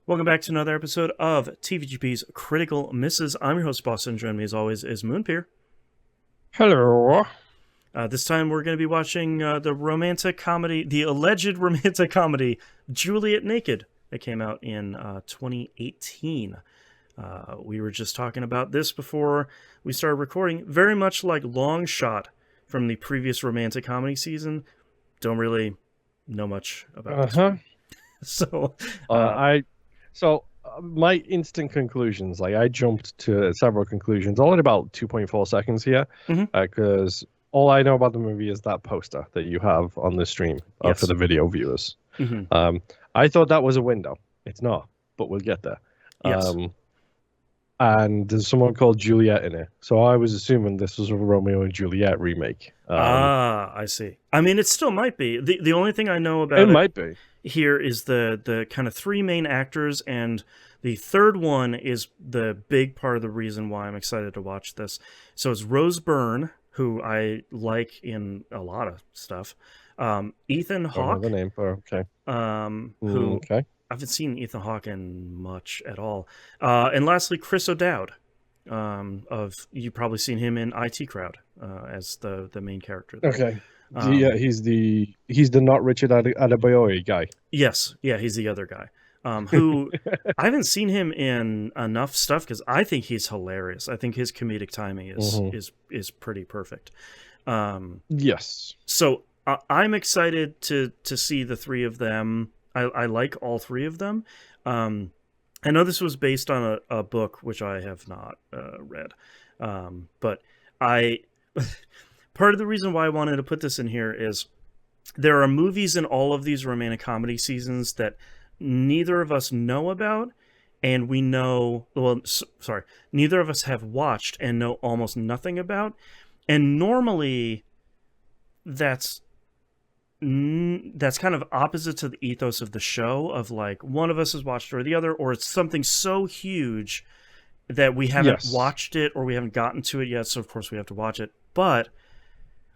Welcome back to another episode of TVGP's Critical Misses. I'm your host, Boston. Joining me as always is Moonpier. Hello. This time we're going to be watching the alleged romantic comedy, Juliet Naked, that came out in 2018. We were just talking about this before we started recording. Very much like Long Shot from the previous romantic comedy season. Don't really know much about this one. So my instant conclusions, I jumped to several conclusions, all in about 2.4 seconds here, because all I know about the movie is that poster that you have on the stream for the video viewers. I thought that was a window. It's not, but we'll get there. Yes. And there's someone called Juliet in it, so I was assuming this was a Romeo and Juliet remake. I see. I mean, it still might be. The only thing I know about it might be. Here is the kind of three main actors, and the third one is the big part of the reason why I'm excited to watch this. So it's Rose Byrne, who I like in a lot of stuff. Ethan Hawke. The name for who I haven't seen Ethan Hawke in much at all. And lastly, Chris O'Dowd. You've probably seen him in IT Crowd as the main character there. Okay. He's the not Richard Adebayo guy. Yes, yeah, he's the other guy. Who I haven't seen him in enough stuff because I think he's hilarious. I think his comedic timing is pretty perfect. Yes. So I'm excited to see the three of them. I like all three of them. I know this was based on a book which I have not read, but part of the reason why I wanted to put this in here is there are movies in all of these romantic comedy seasons that neither of us know about, and neither of us have watched and know almost nothing about. And normally that's kind of opposite to the ethos of the show, of like one of us has watched or the other, or it's something so huge that we haven't watched it or we haven't gotten to it yet, so of course we have to watch it. But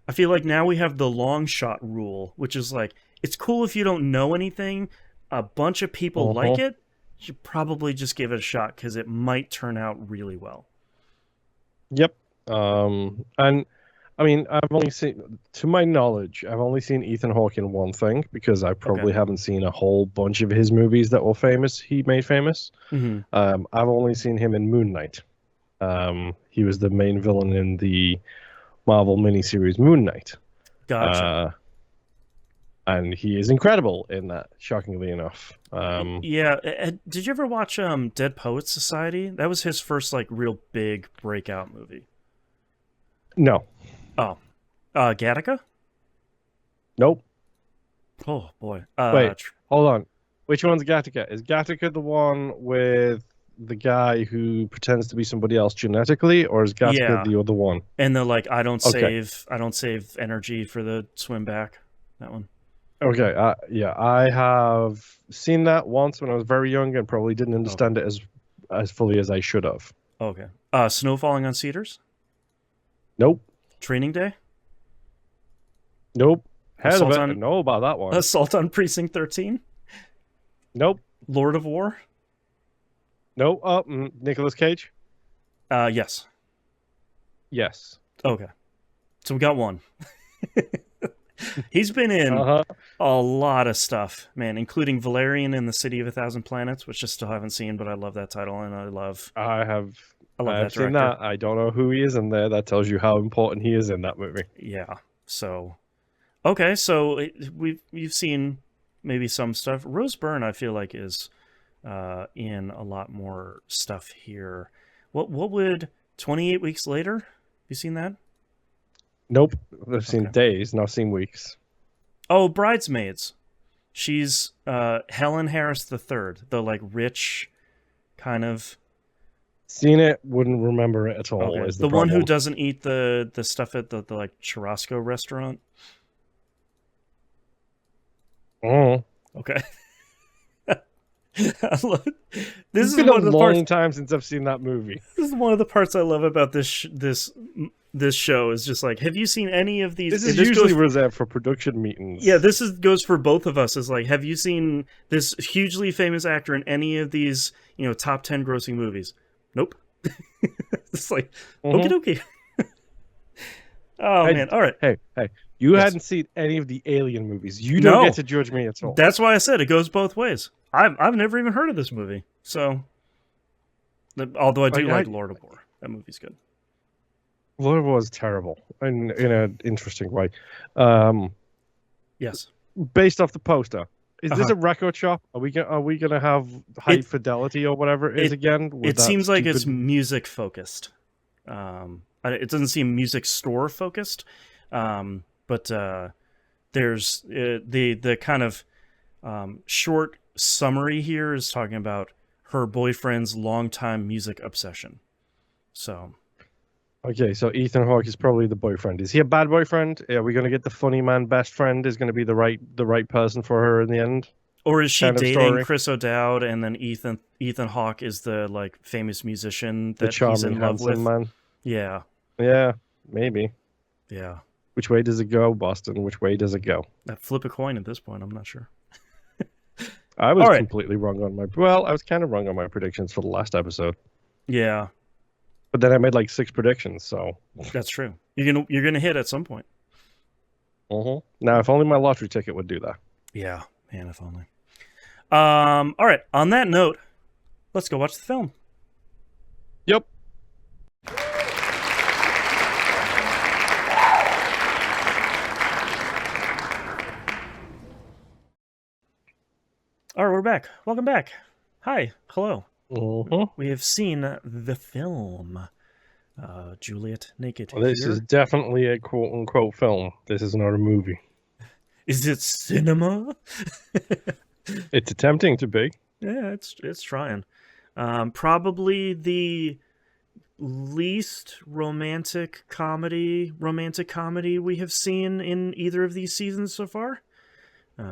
I feel like now we have the long shot rule, which is like, it's cool if you don't know anything. A bunch of people like it. You should probably just give it a shot because it might turn out really well. Yep. And I mean, to my knowledge, I've only seen Ethan Hawke in one thing because I probably haven't seen a whole bunch of his movies that were famous. He made famous. I've only seen him in Moon Knight. He was the main villain in the Marvel miniseries Moon Knight. Gotcha. And he is incredible in that, shockingly enough. Did you ever watch Dead Poets Society? That was his first like real big breakout movie. No. Oh. Gattaca? Nope. Oh boy. Wait, hold on. Which one's Gattaca? Is Gattaca the one with the guy who pretends to be somebody else genetically, or is Gattaca the other one? And the like, I don't save energy for the swim back. That one. Okay, I have seen that once when I was very young and probably didn't understand it as fully as I should have. Okay. Snow Falling on Cedars? Nope. Training Day? Nope. Heard of it, I know about that one. Assault on Precinct 13? Nope. Lord of War? Nope. Nicolas Cage? Yes. Yes. Okay. So we got one. He's been in a lot of stuff, man, including Valerian and the City of a Thousand Planets, which I still haven't seen, but I love that title, and I love that seen that. I don't know who he is in there. That tells you how important he is in that movie. Yeah. So, okay, so you've seen maybe some stuff. Rose Byrne, I feel like, is in a lot more stuff here. What would 28 Weeks Later? Have you seen that? Nope. I've seen days, not seen weeks. Oh, Bridesmaids. She's Helen Harris III, the like rich kind of. Seen it, wouldn't remember it at all. Okay. Is the one who doesn't eat the stuff at the like churrasco restaurant. Oh. Okay. This has been a long time since I've seen that movie. This is one of the parts I love about this this show is just like, have you seen any of these? This is usually reserved for production meetings. Yeah, goes for both of us. Is like, have you seen this hugely famous actor in any of these, top 10 grossing movies? Nope. It's like, okie dokie. Oh, man. All right. Hey. You hadn't seen any of the Alien movies. You don't get to judge me at all. That's why I said it goes both ways. I've never even heard of this movie. So, although I do like Lord of War. That movie's good. Lord of War is terrible in an interesting way. Yes. Based off the poster. Is this a record shop? Are we gonna have high fidelity or whatever it is again? It seems like it's music focused. It doesn't seem music store focused, but there's the kind of short summary here is talking about her boyfriend's longtime music obsession. So. Okay, so Ethan Hawke is probably the boyfriend. Is he a bad boyfriend? Are we going to get the funny man best friend is going to be the right person for her in the end? Or is she dating Chris O'Dowd and then Ethan Hawke is the famous musician that he's in love with? Man. Yeah. Yeah, maybe. Yeah. Which way does it go, Boston? Which way does it go? Flip a coin at this point, I'm not sure. I was completely wrong on I was kind of wrong on my predictions for the last episode. Yeah. But then I made 6 predictions, so that's true. You're gonna hit at some point. Now, if only my lottery ticket would do that. Yeah, man, if only. All right. On that note, let's go watch the film. Yep. All right, we're back. Welcome back. Hi. Hello. Uh-huh. We have seen the film, Juliet Naked. Well, this is definitely a quote-unquote film. This is not a movie. Is it cinema? It's attempting to be. Yeah, it's trying. Probably the least romantic comedy we have seen in either of these seasons so far.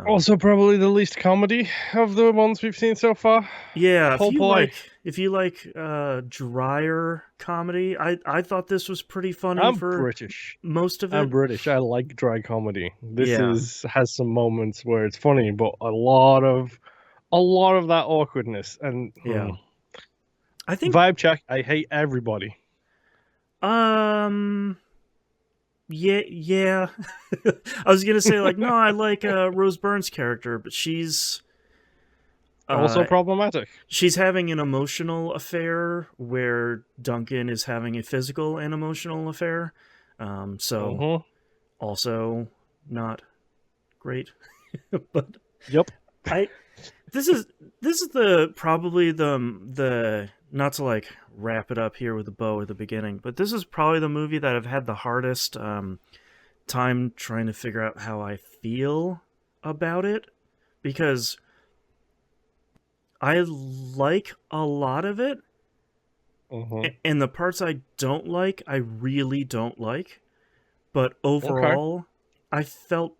Also, probably the least comedy of the ones we've seen so far. Yeah, if you like drier comedy, I thought this was pretty funny. I'm British. Most of it. I'm British. I like dry comedy. This has some moments where it's funny, but a lot of that awkwardness and I think vibe check. I hate everybody. Yeah. I was gonna say no, I like Rose Byrne's character, but she's also problematic. She's having an emotional affair where Duncan is having a physical and emotional affair. Also not great. But yep. This is probably the not to wrap it up here with a bow at the beginning, but this is probably the movie that I've had the hardest time trying to figure out how I feel about it, because I like a lot of it, and the parts I don't like, I really don't like, but overall, I felt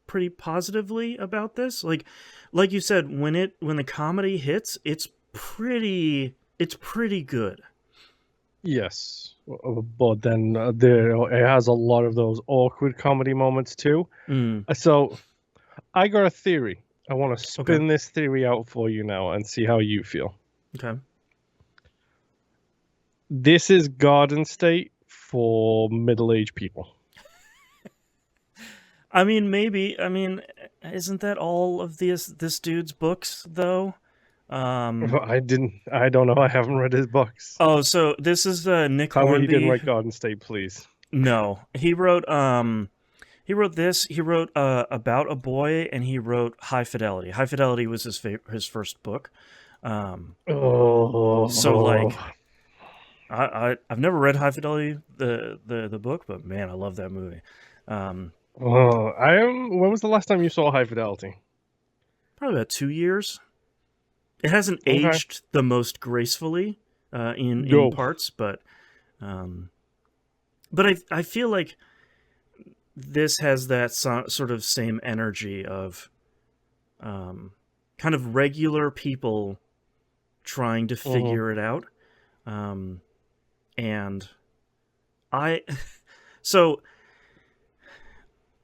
pretty positively about this. Like you said, when the comedy hits, it's pretty good. Yes, but then it has a lot of those awkward comedy moments too. So I got a theory. I want to spin this theory out for you now and see how you feel. Okay. This is Garden State for middle-aged people. I mean, maybe. I mean, isn't that all of this dude's books though? I don't know. I haven't read his books. Oh, so this is Nick Hornby. Tell me he didn't write Garden State, please. No, he wrote this. He wrote About a Boy, and he wrote High Fidelity. High Fidelity was his first book. I've never read High Fidelity, the book, but man, I love that movie. When was the last time you saw High Fidelity? Probably about 2 years. It hasn't aged the most gracefully in parts, but I feel like this has that sort of same energy of kind of regular people trying to figure it out. And I so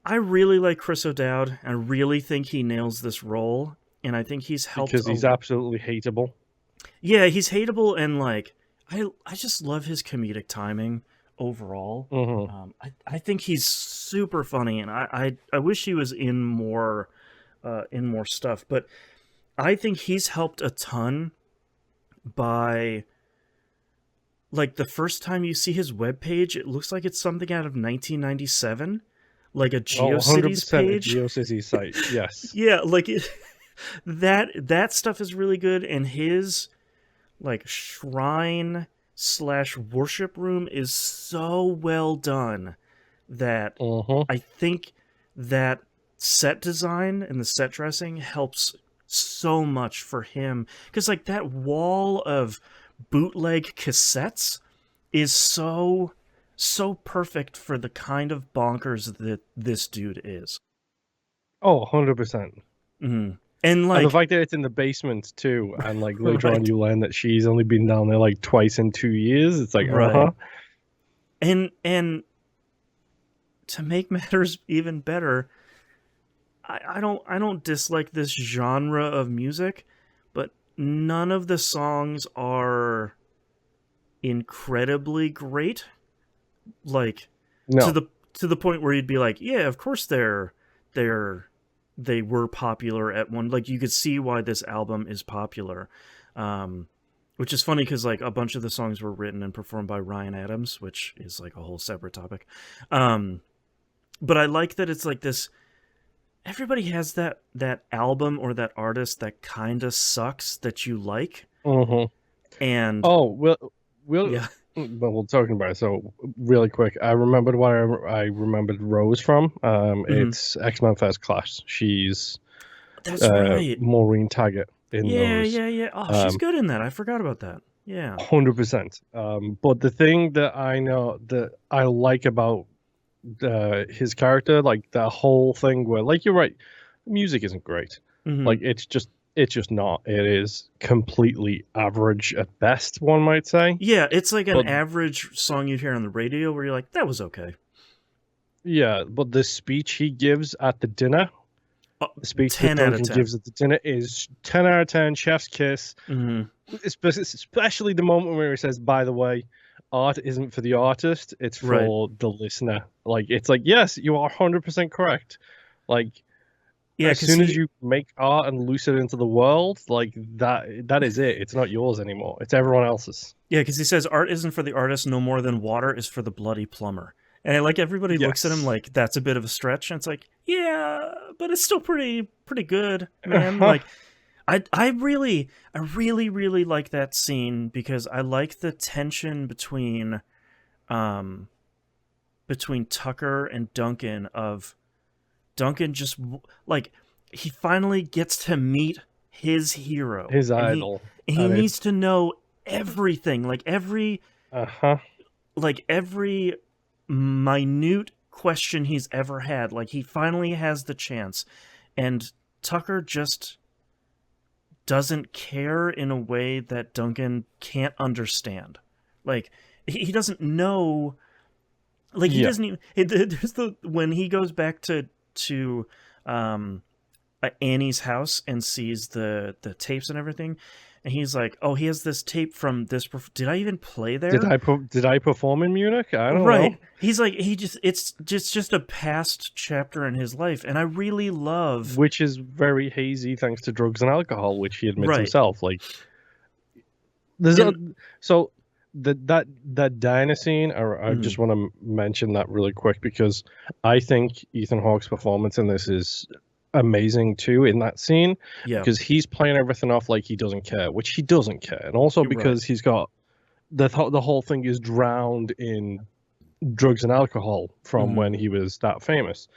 I really like Chris O'Dowd. I really think he nails this role, and I think he's helped. Because he's absolutely hateable. Yeah, he's hateable, and like I just love his comedic timing overall. Mm-hmm. I think he's super funny, and I wish he was in more stuff. But I think he's helped a ton by like the first time you see his webpage, it looks like it's something out of 1997, like a GeoCities 100% a page. GeoCities site. Yes. Yeah, like that stuff is really good, and his like shrine slash worship room is so well done that Mm-hmm. I think that set design and the set dressing helps so much for him, because like that wall of bootleg cassettes is so perfect for the kind of bonkers that this dude is. Oh, 100%. And And the like fact that it's in the basement too, and like later on right, you learn that she's only been down there like twice in 2 years. It's like, right, and to make matters even better, I don't dislike this genre of music, but none of the songs are incredibly great. Like to no. the point where you'd be like, yeah, of course they're they were popular at one. Like you could see why this album is popular, which is funny because like a bunch of the songs were written and performed by Ryan Adams, which is like a whole separate topic. But I like that it's like this. Everybody has that album or that artist that kind of sucks that you like, Mm-hmm. and Oh, we'll yeah, well, we're talking about it. So really quick, I remembered where I remembered Rose from. mhm. It's X-Men First Class. She's That's right. Maureen Taggart in Yeah, those. yeah, yeah. Oh, she's Um, good in that. I forgot about that. Yeah. 100%. But the thing that I know that I like about his character, like the whole thing where, like, you're right, the music isn't great. Hmm. Like, it's just not. It is completely average at best, one might say. Yeah, it's like an But average song you'd hear on the radio where you're like, that was okay. yeah, but the speech he gives at the dinner, Oh, the speech that 10 out of Duncan 10. gives at the dinner is 10 out of 10, chef's kiss. Hmm. Especially the moment where he says, by the way, art isn't for the artist, it's Right. for the listener. Like, it's like, yes, you are 100% correct. Like, Yeah, as because soon as you make art and loose it into the world, like that is it. It's not yours anymore. It's everyone else's. he says art isn't for the artist no more than water is for the bloody plumber. And like everybody looks at him Yes. like that's a bit of a stretch, and it's like, yeah, but it's still pretty good, man. Uh-huh. Like I really like that scene because I like the tension um between Tucker and Duncan of Duncan just like he finally gets to meet his hero, His and idol. he And needs it's to know everything, uh-huh. like every minute question he's ever had. Like he finally has the chance, and Tucker just doesn't care in a way that Duncan can't understand. Like he doesn't know. Like he Yeah. doesn't even. There's the when he goes back to um, Annie's house and sees the tapes and everything, and he's like, "Oh, he has this tape from this. Did I even play there?" Did I perform in Munich? I don't know. Right. He's like it's just a past chapter in his life, and I really love. Which is very hazy thanks to drugs and alcohol, which he admits Right. himself. Like there's a And so that diner scene. I mhm, just want to mention that really quick because I think Ethan Hawke's performance in this is amazing too in that scene yeah, because he's playing everything off like he doesn't care, which he doesn't care, and also you're right. because he's got the whole thing is drowned in drugs and alcohol from Hmm. when he was that famous.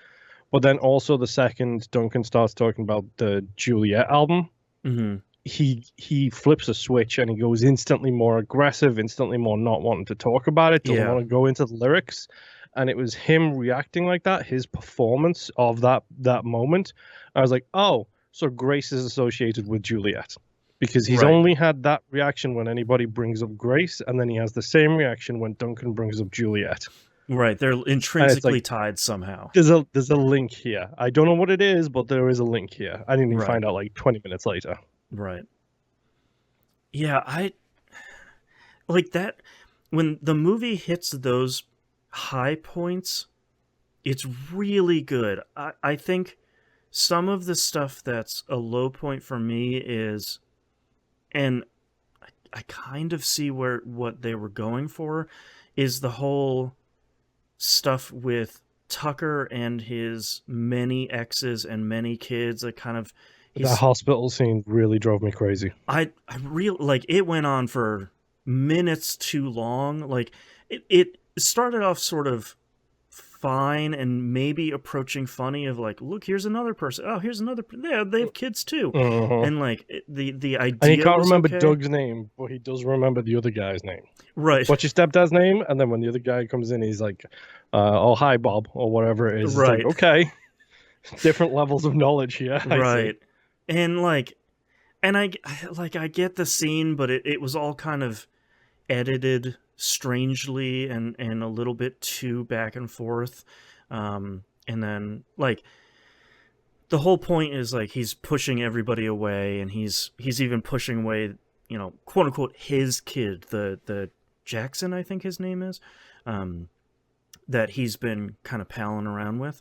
But then also the second Duncan starts talking about the Juliet album, Hmm. he flips a switch and he goes instantly more aggressive, instantly more not wanting to talk about it, doesn't Yeah. want to go into the lyrics. And it was him reacting like that, his performance of that moment. I was like, oh, so Grace is associated with Juliet. because he's Right. only had that reaction when anybody brings up Grace, and then he has the same reaction when Duncan brings up Juliet. Right. They're And it's intrinsically like, tied somehow. there's a link here. I don't know what it is, but there is a link here. I didn't even Right. find out like 20 minutes later. Right. Yeah, I like that when the movie hits those high points, it's really good. I think some of the stuff that's a low point for me is, and I kind of see what they were going for, is the whole stuff with Tucker and his many exes and many kids. That kind of That he's hospital scene really drove me crazy. I really like it went on for minutes too long. Like it started off sort of fine and maybe approaching funny of like, look, here's another person. Oh, here's another. Yeah, they have kids too, Uh-huh. and like the And he idea can't was remember okay. Doug's name, but he does remember the other guy's name. Right, What's your stepdad's name? And then when the other guy comes in, he's like, "Oh, hi, Bob," or whatever it is. It's like, right, okay, different levels of knowledge here. I see. right, and like, and I get the scene, but it was all kind of edited strangely and a little bit too back and forth. And then like the whole point is like he's pushing everybody away, and he's even pushing away, quote unquote, his kid, the Jackson, I think his name is, that he's been kind of palling around with.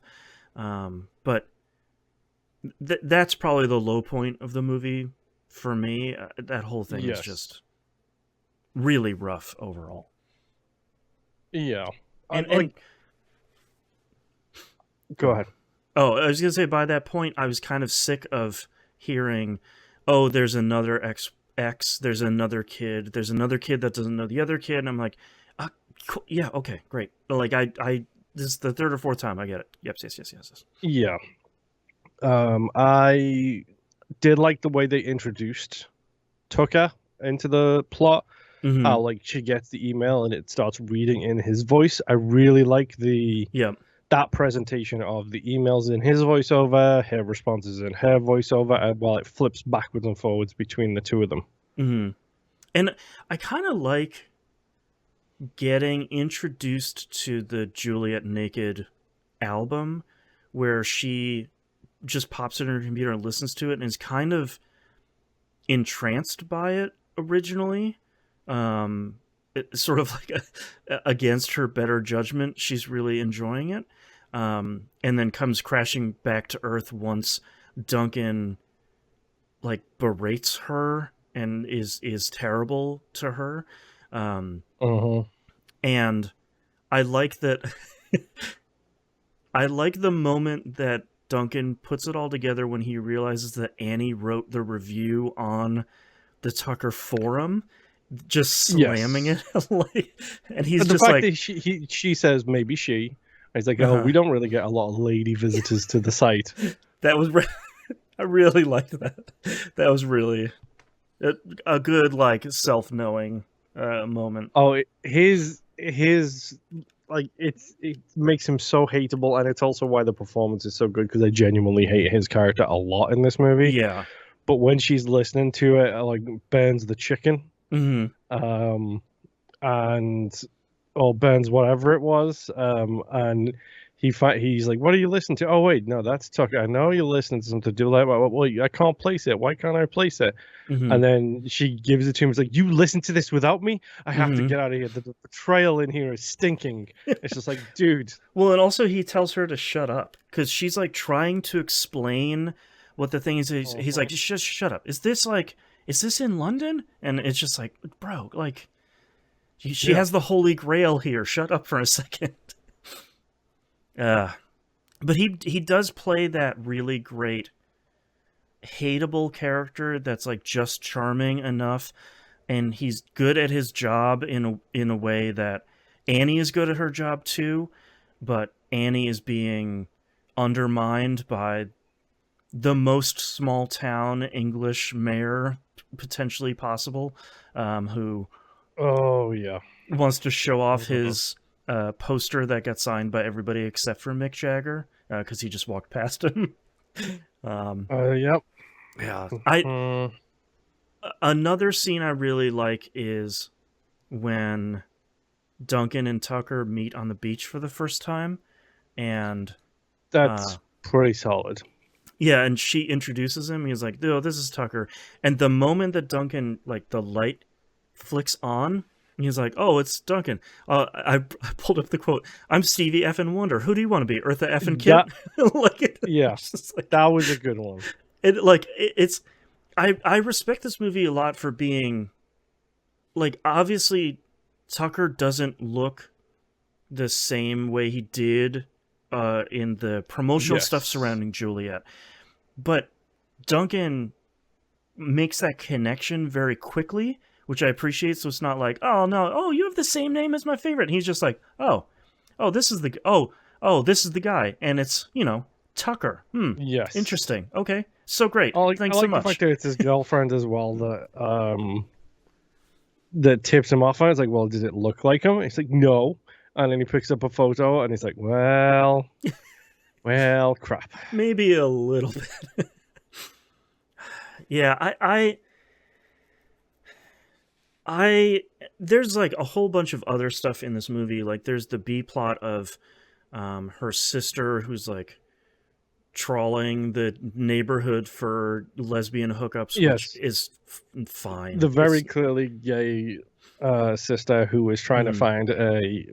But that's probably the low point of the movie for me. That whole thing is just really rough overall. Yeah. And go ahead. Oh, I was gonna say by that point I was kind of sick of hearing, oh, there's another X, there's another kid that doesn't know the other kid, and I'm like, cool, yeah, okay, great. Like I this is the third or fourth time I get it. Yep, yes. Yeah. I did like the way they introduced Tucker into the plot. Mm-hmm. How like she gets the email and it starts reading in his voice. I really like that presentation of the emails in his voiceover, her responses in her voiceover, and while it flips backwards and forwards between the two of them. Mm-hmm. And I kind of like getting introduced to the Juliet Naked album, where she just pops it in her computer and listens to it and is kind of entranced by it originally. It's sort of like against her better judgment, she's really enjoying it. And then comes crashing back to earth once Duncan like berates her and is terrible to her. And I like that. I like the moment that Duncan puts it all together when he realizes that Annie wrote the review on the Tucker forum, just slamming it. Like, and he's but the just fact like, that she says maybe she. He's like, oh, we don't really get a lot of lady visitors to the site. That was I really liked that. That was really a good like self-knowing moment. Oh, his like it makes him so hateable, and it's also why the performance is so good, because I genuinely hate his character a lot in this movie. Yeah. But when she's listening to it, like burns the chicken, and or burns whatever it was, and he's like, "What are you listening to?" Oh wait, no, that's Tucker. I know you're listening to something. Do like, well, I can't place it. Why can't I place it? And then she gives it to him. It's like, you listen to this without me? I have to get out of here. The betrayal in here is stinking. It's just like, dude. Well, and also he tells her to shut up because she's like trying to explain what the thing is. He's like, just shut up. Is this in London? And it's just like, bro, like, she has the Holy Grail here. Shut up for a second. But he does play that really great hateable character that's like just charming enough, and he's good at his job in a way that Annie is good at her job too, but Annie is being undermined by the most small town English mayor potentially possible, who wants to show off his poster that got signed by everybody except for Mick Jagger because he just walked past him. Yep. Yeah, Another scene I really like is when Duncan and Tucker meet on the beach for the first time, and That's pretty solid. yeah, and she introduces him. He's like, "Oh, this is Tucker." And the moment that Duncan, like, the light flicks on, he's like, "Oh, it's Duncan." I pulled up the quote. "I'm Stevie effing Wonder. Who do you want to be, Eartha effing Kitt?" Like, yeah, like, that was a good one. It's I respect this movie a lot for being, like, obviously Tucker doesn't look the same way he did in the promotional stuff surrounding Juliet, but Duncan makes that connection very quickly, which I appreciate. So it's not like, "Oh no, oh, you have the same name as my favorite." And he's just like, oh, this is this is the guy, and it's, Tucker. Yes. Interesting. Okay. So great. Thanks so much. The fact that it's his girlfriend as well that tips him off on it. It's like, well, did it look like him? He's like, no. And then he picks up a photo and he's like, well, crap. Maybe a little bit. Yeah, I there's like a whole bunch of other stuff in this movie. Like, there's the B plot of her sister who's like trawling the neighborhood for lesbian hookups, which is fine. The very clearly gay sister who is trying to find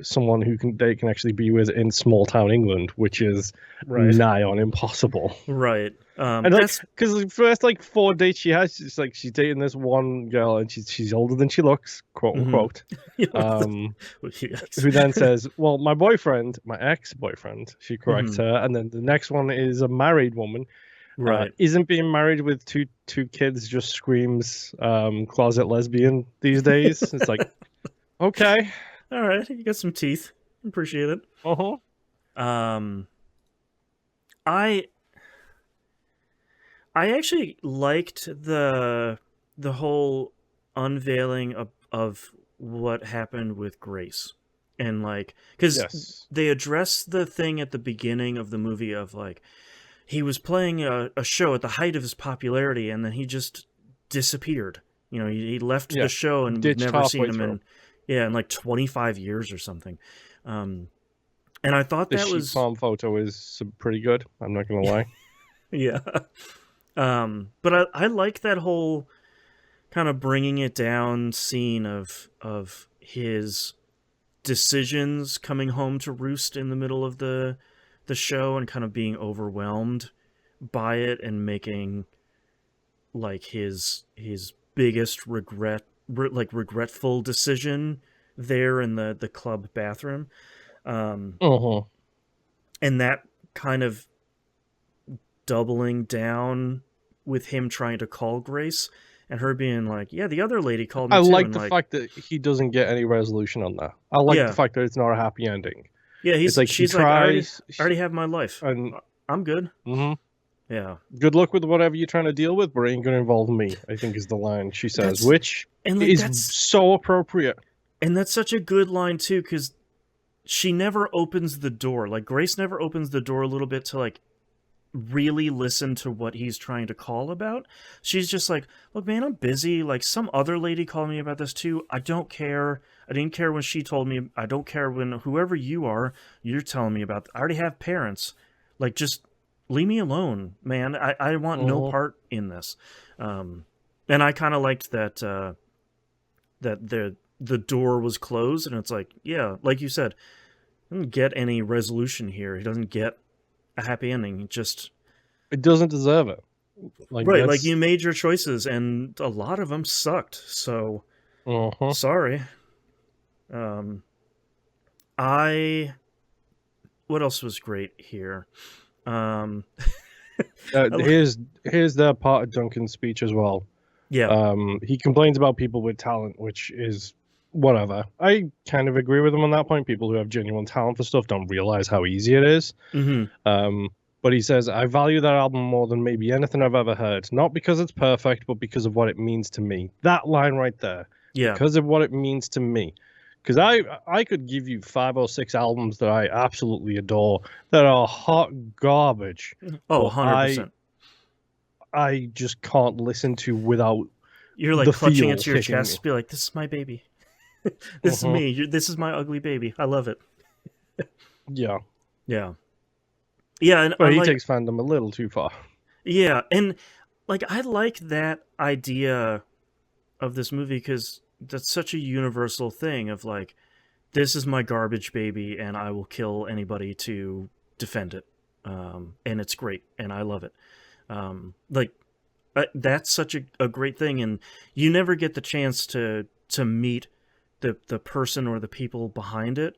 someone they can actually be with in small town England, which is nigh on impossible. Right. And because the first 4 dates she has, it's like she's dating this one girl and she's older than she looks, quote unquote. Who then says, "Well, my ex-boyfriend," she corrects her, and then the next one is a married woman. Isn't being married with two kids just screams closet lesbian these days. It's like, okay, all right, you got some teeth. Appreciate it. I actually liked the whole unveiling of what happened with Grace, and because they address the thing at the beginning of the movie of he was playing a show at the height of his popularity, and then he just disappeared. He left the show, and we've never seen him in 25 years or something. And I thought that was palm photo is pretty good. I'm not gonna lie. Yeah. But I like that whole kind of bringing it down scene of his decisions coming home to roost in the middle of the show, and kind of being overwhelmed by it, and making his biggest regretful decision there in the club bathroom. And that kind of doubling down with him trying to call Grace, and her being like, "Yeah, the other lady called me too." I like the fact that he doesn't get any resolution on that. I like the fact that it's not a happy ending. Yeah, she's like, I already have my life. And I'm good. Yeah. Good luck with whatever you're trying to deal with, but it ain't going to involve me, I think is the line she says, which is so appropriate. And that's such a good line, too, because she never opens the door. Grace never opens the door a little bit to, really listen to what he's trying to call about. She's just like, "Look, man, I'm busy. Some other lady called me about this, too. I don't care. I didn't care when she told me. I don't care when whoever you are, you're telling me about. I already have parents. Just leave me alone, man. I want no part in this." And I kind of liked that that the door was closed, and it's like, yeah, like you said, he doesn't get any resolution here. He doesn't get a happy ending. It doesn't deserve it. You made your choices, and a lot of them sucked. So sorry. What else was great here? Here's the part of Duncan's speech as well. Yeah. He complains about people with talent, which is whatever. I kind of agree with him on that point. People who have genuine talent for stuff don't realize how easy it is. But he says, "I value that album more than maybe anything I've ever heard. Not because it's perfect, but because of what it means to me." That line right there. Yeah. Because of what it means to me. Because I could give you 5 or 6 albums that I absolutely adore that are hot garbage. Oh, 100%. I just can't listen to without You're like the clutching it feels to your hitting chest, me. be like, "This is my baby. This is me. This is my ugly baby. I love it." Yeah. Yeah, yeah, and I But he like, takes fandom a little too far. yeah, and like I like that idea of this movie because that's such a universal thing of like, this is my garbage baby, and I will kill anybody to defend it, and it's great, and I love it. Like that's such a great thing, and you never get the chance to meet the person or the people behind it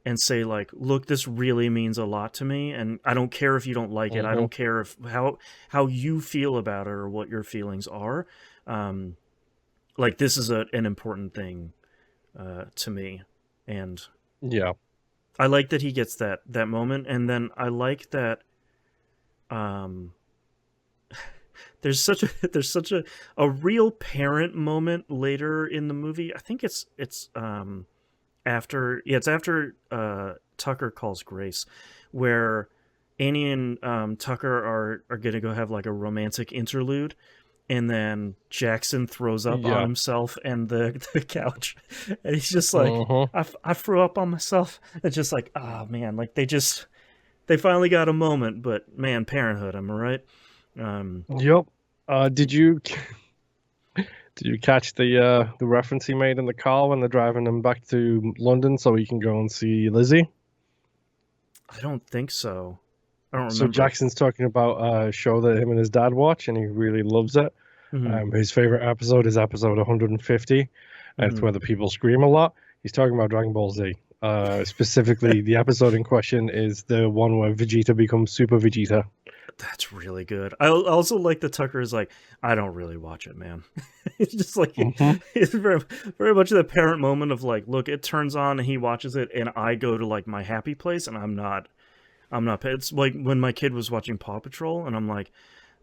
and say like, look, this really means a lot to me, and I don't care if you don't like it. I Hmm. don't care if how you feel about it or what your feelings are. um like this is an important thing to me, and Yeah. I like that he gets that moment, and then I like that um there's such a real parent moment later in the movie. I think it's after, yeah, it's after Tucker calls Grace, where Annie and Tucker are gonna go have like a romantic interlude, and then Jackson throws up on Yeah. himself and the couch, and he's just like, Hmm. I threw up on myself. It's just like, oh man, like they finally got a moment, but man, parenthood, am I right? Um, Yep. Did you catch the reference he made in the car when they're driving him back to London so he can go and see Lizzie? I don't think so. I don't So remember. Jackson's talking about a show that him and his dad watch, and he really loves it. Hmm. His favorite episode is episode 150, and it's Hmm. where the people scream a lot. He's talking about Dragon Ball Z. Specifically, the episode in question is the one where Vegeta becomes Super Vegeta. That's really good. I also like the Tucker is like, I don't really watch it, man. It's just like, Hmm. it's very much the parent moment of like, look, it turns on and he watches it, and I go to like my happy place, and I'm not. It's like when my kid was watching Paw Patrol, and I'm like,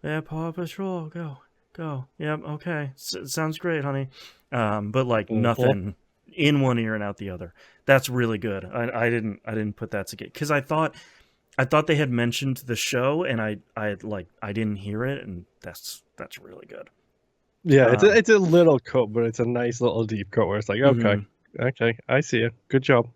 yeah, Paw Patrol, go, yep, okay, sounds great, honey. But like Hmm. nothing in one ear and out the other. That's really good. I didn't put that together because I thought they had mentioned the show, and I didn't hear it, and that's really good. Yeah, Um, it's a little cut, but it's a nice little deep cut where it's like, okay, mhm. okay, I see it. Good job.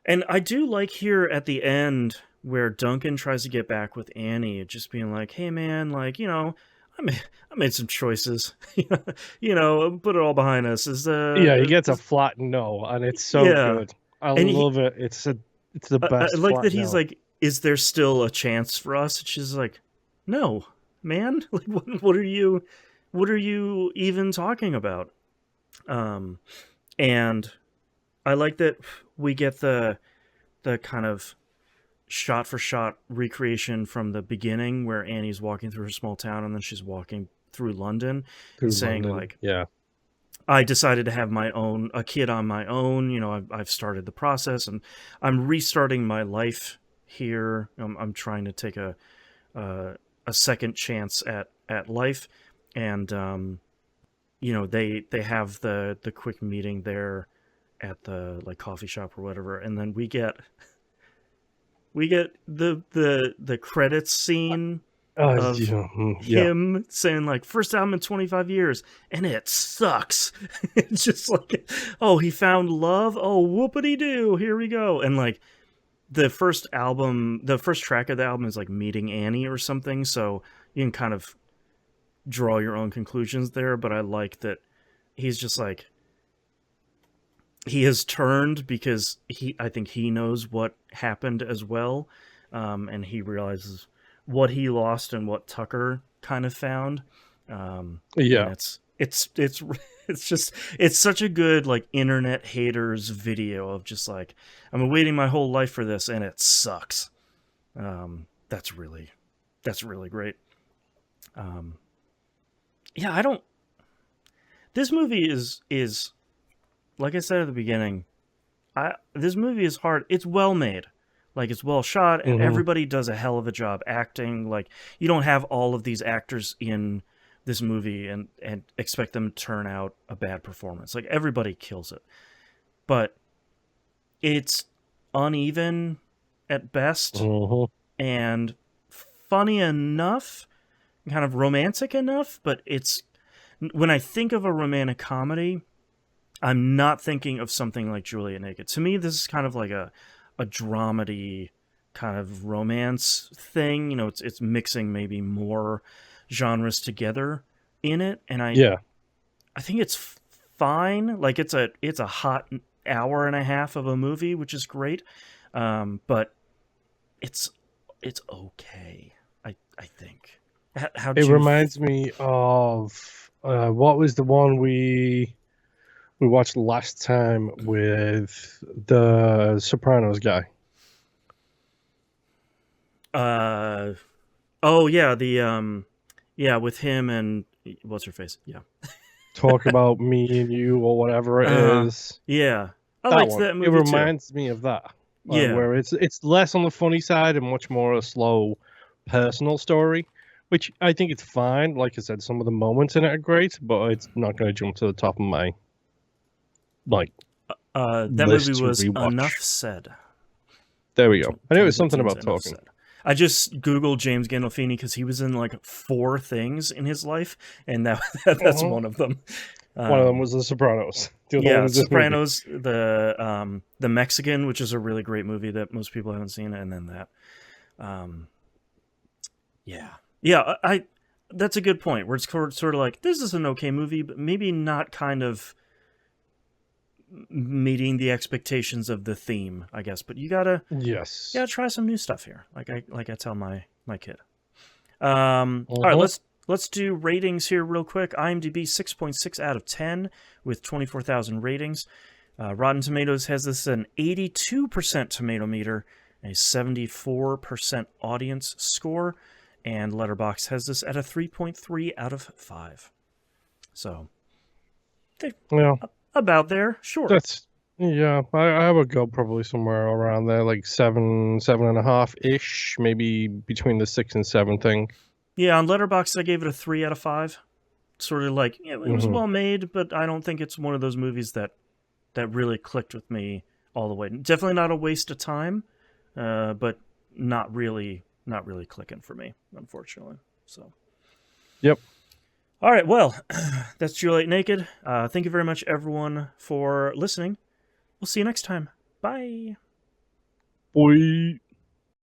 And I do like here at the end where Duncan tries to get back with Annie, just being like, "Hey, man, like I made some choices, put it all behind us." Yeah, he gets a flat no, and it's so Yeah, good. I and love it. It's the I best like flat that he's no. like, "Is there still a chance for us?" And she's like, "No, man. Like, what are you even talking about?" Um, and I like that we get the kind of shot for shot recreation from the beginning where Annie's walking through her small town and then she's walking through London and Through saying London. like, Yeah. I decided to have a kid on my own. I've started the process, and I'm restarting my life here. I'm trying to take a second chance at life, and they have the quick meeting there at the like coffee shop or whatever, and then we get the credits scene of Yeah. him saying like, first album in 25 years, and it sucks. It's just like, oh, he found love, oh, whoopity doo, here we go. And like the first track of the album is like Meeting Annie or something, so you can kind of draw your own conclusions there. But I like that he's just like, he has turned because I think he knows what happened as well, and he realizes what he lost and what Tucker kind of found, and Yeah. it's such a good like internet haters video of just like, I've been waiting my whole life for this and it sucks. That's really great. Um, yeah, I don't. This movie is like I said at the beginning. This movie is hard. It's well made. Like, it's well shot, and Hmm. everybody does a hell of a job acting. Like, you don't have all of these actors in this movie and expect them to turn out a bad performance. Like, everybody kills it. But it's uneven at best, Hmm. and funny enough, kind of romantic enough, but it's when I think of a romantic comedy, I'm not thinking of something like Juliet Naked. To me, this is kind of like a dramedy kind of romance thing. You know, it's mixing maybe more genres together in it, and I think it's fine. Like it's a hot hour and a half of a movie, which is great, but it's okay. I think. It reminds me of what was the one we watched last time with the Sopranos guy. Oh yeah, with him and what's her face? Yeah. Talk About Me and You or whatever it is. Yeah. I that liked one. that movie It reminds too. me of that. Yeah. Where it's less on the funny side and much more a slow personal story, which I think it's fine. Like I said, some of the moments in it are great, but it's not going to jump to the top of my that list movie to was rewatch. Enough Said. There we go. I knew it was something about talking. Said. I just Googled James Gandolfini because he was in like 4 things in his life, and that's one of them. One of them was The Sopranos. The other yeah, one was Sopranos, the Mexican, which is a really great movie that most people haven't seen, and then that. Yeah. That's a good point. Where it's sort of like this is an okay movie, but maybe not kind of meeting the expectations of the theme, I guess. But you gotta try some new stuff here. Like I tell my kid. All right, let's do ratings here real quick. IMDb 6.6 out of 10 with 24,000 ratings. Rotten Tomatoes has this an 82% tomato meter, a 74% audience score, and Letterboxd has this at a 3.3 out of 5. So, about there, sure. I would go probably somewhere around there, like 7.5 ish, maybe between the 6 and 7 thing. Yeah, on Letterboxd I gave it a 3 out of 5. Sort of like it was well made, but I don't think it's one of those movies that really clicked with me all the way. Definitely not a waste of time, but not really clicking for me, unfortunately. So. Yep. All right, well, that's Juliet Naked. Thank you very much, everyone, for listening. We'll see you next time. Bye. Bye.